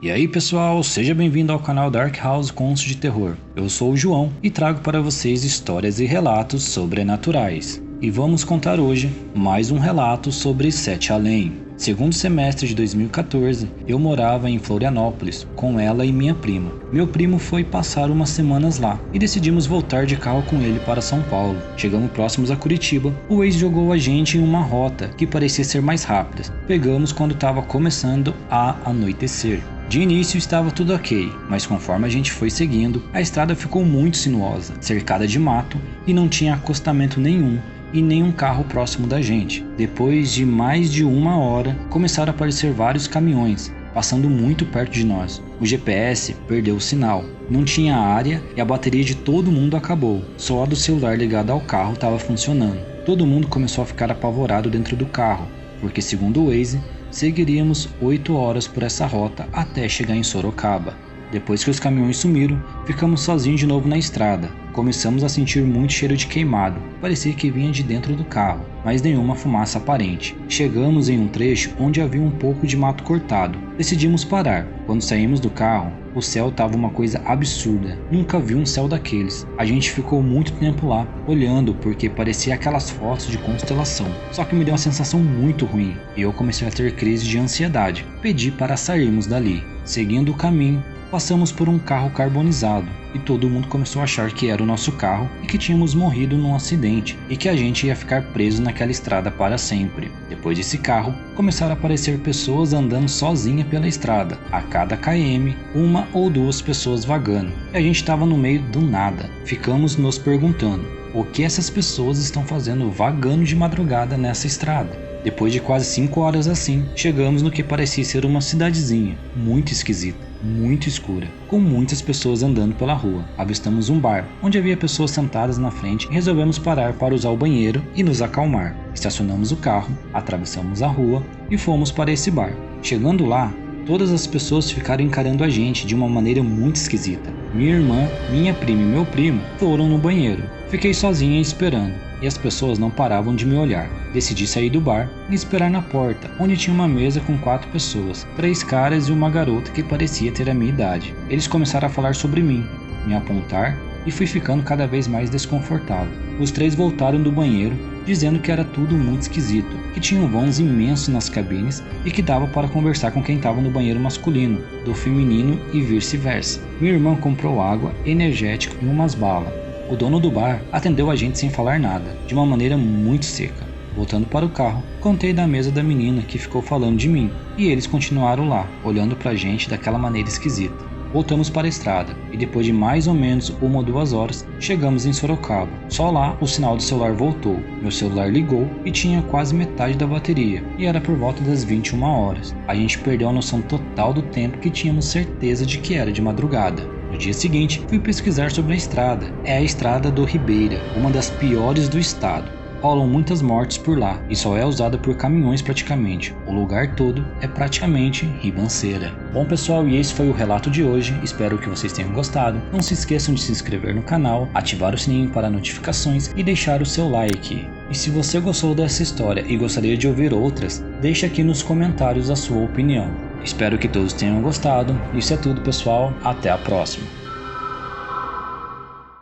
E aí pessoal, seja bem-vindo ao canal Dark House Contos de Terror. Eu sou o João e trago para vocês histórias e relatos sobrenaturais. E vamos contar hoje mais um relato sobre Sete Além. Segundo semestre de 2014, eu morava em Florianópolis com ela e minha prima. Meu primo foi passar umas semanas lá e decidimos voltar de carro com ele para São Paulo. Chegamos próximos a Curitiba, o ex jogou a gente em uma rota que parecia ser mais rápida. Pegamos quando estava começando a anoitecer. De início estava tudo ok, mas conforme a gente foi seguindo, a estrada ficou muito sinuosa, cercada de mato e não tinha acostamento nenhum e nenhum carro próximo da gente. Depois de mais de uma hora, começaram a aparecer vários caminhões, passando muito perto de nós. O GPS perdeu o sinal, não tinha área e a bateria de todo mundo acabou. Só a do celular ligado ao carro estava funcionando. Todo mundo começou a ficar apavorado dentro do carro, porque segundo o Waze, seguiríamos 8 horas por essa rota até chegar em Sorocaba. Depois que os caminhões sumiram, ficamos sozinhos de novo na estrada. Começamos a sentir muito cheiro de queimado, parecia que vinha de dentro do carro, mas nenhuma fumaça aparente. Chegamos em um trecho onde havia um pouco de mato cortado. Decidimos parar. Quando saímos do carro, o céu estava uma coisa absurda. Nunca vi um céu daqueles. A gente ficou muito tempo lá, olhando, porque parecia aquelas fotos de constelação. Só que me deu uma sensação muito ruim, e eu comecei a ter crise de ansiedade. Pedi para sairmos dali. Seguindo o caminho, passamos por um carro carbonizado e todo mundo começou a achar que era o nosso carro e que tínhamos morrido num acidente e que a gente ia ficar preso naquela estrada para sempre. Depois desse carro, começaram a aparecer pessoas andando sozinha pela estrada. A cada km, uma ou duas pessoas vagando. E a gente estava no meio do nada. Ficamos nos perguntando, o que essas pessoas estão fazendo vagando de madrugada nessa estrada? Depois de quase 5 horas assim, chegamos no que parecia ser uma cidadezinha, muito esquisita, muito escura, com muitas pessoas andando pela rua. Avistamos um bar, onde havia pessoas sentadas na frente e resolvemos parar para usar o banheiro e nos acalmar. Estacionamos o carro, atravessamos a rua e fomos para esse bar. Chegando lá, todas as pessoas ficaram encarando a gente de uma maneira muito esquisita. Minha irmã, minha prima e meu primo foram no banheiro. Fiquei sozinha esperando, e as pessoas não paravam de me olhar. Decidi sair do bar e esperar na porta, onde tinha uma mesa com 4 pessoas, 3 caras e uma garota que parecia ter a minha idade. Eles começaram a falar sobre mim, me apontar, e fui ficando cada vez mais desconfortável. Os 3 voltaram do banheiro, dizendo que era tudo muito esquisito, que tinham vãos imensos nas cabines e que dava para conversar com quem estava no banheiro masculino, do feminino e vice-versa. Minha irmã comprou água, energético e umas balas. O dono do bar atendeu a gente sem falar nada, de uma maneira muito seca. Voltando para o carro, contei da mesa da menina que ficou falando de mim, e eles continuaram lá, olhando pra gente daquela maneira esquisita. Voltamos para a estrada, e depois de mais ou menos 1 ou 2 horas, chegamos em Sorocaba. Só lá o sinal do celular voltou, meu celular ligou e tinha quase metade da bateria, e era por volta das 21 horas. A gente perdeu a noção total do tempo que tínhamos certeza de que era de madrugada. No dia seguinte, fui pesquisar sobre a estrada. É a estrada do Ribeira, uma das piores do estado. Rolam muitas mortes por lá e só é usada por caminhões praticamente. O lugar todo é praticamente ribanceira. Bom pessoal, e esse foi o relato de hoje. Espero que vocês tenham gostado. Não se esqueçam de se inscrever no canal, ativar o sininho para notificações e deixar o seu like. E se você gostou dessa história e gostaria de ouvir outras, deixe aqui nos comentários a sua opinião. Espero que todos tenham gostado. Isso é tudo pessoal, até a próxima.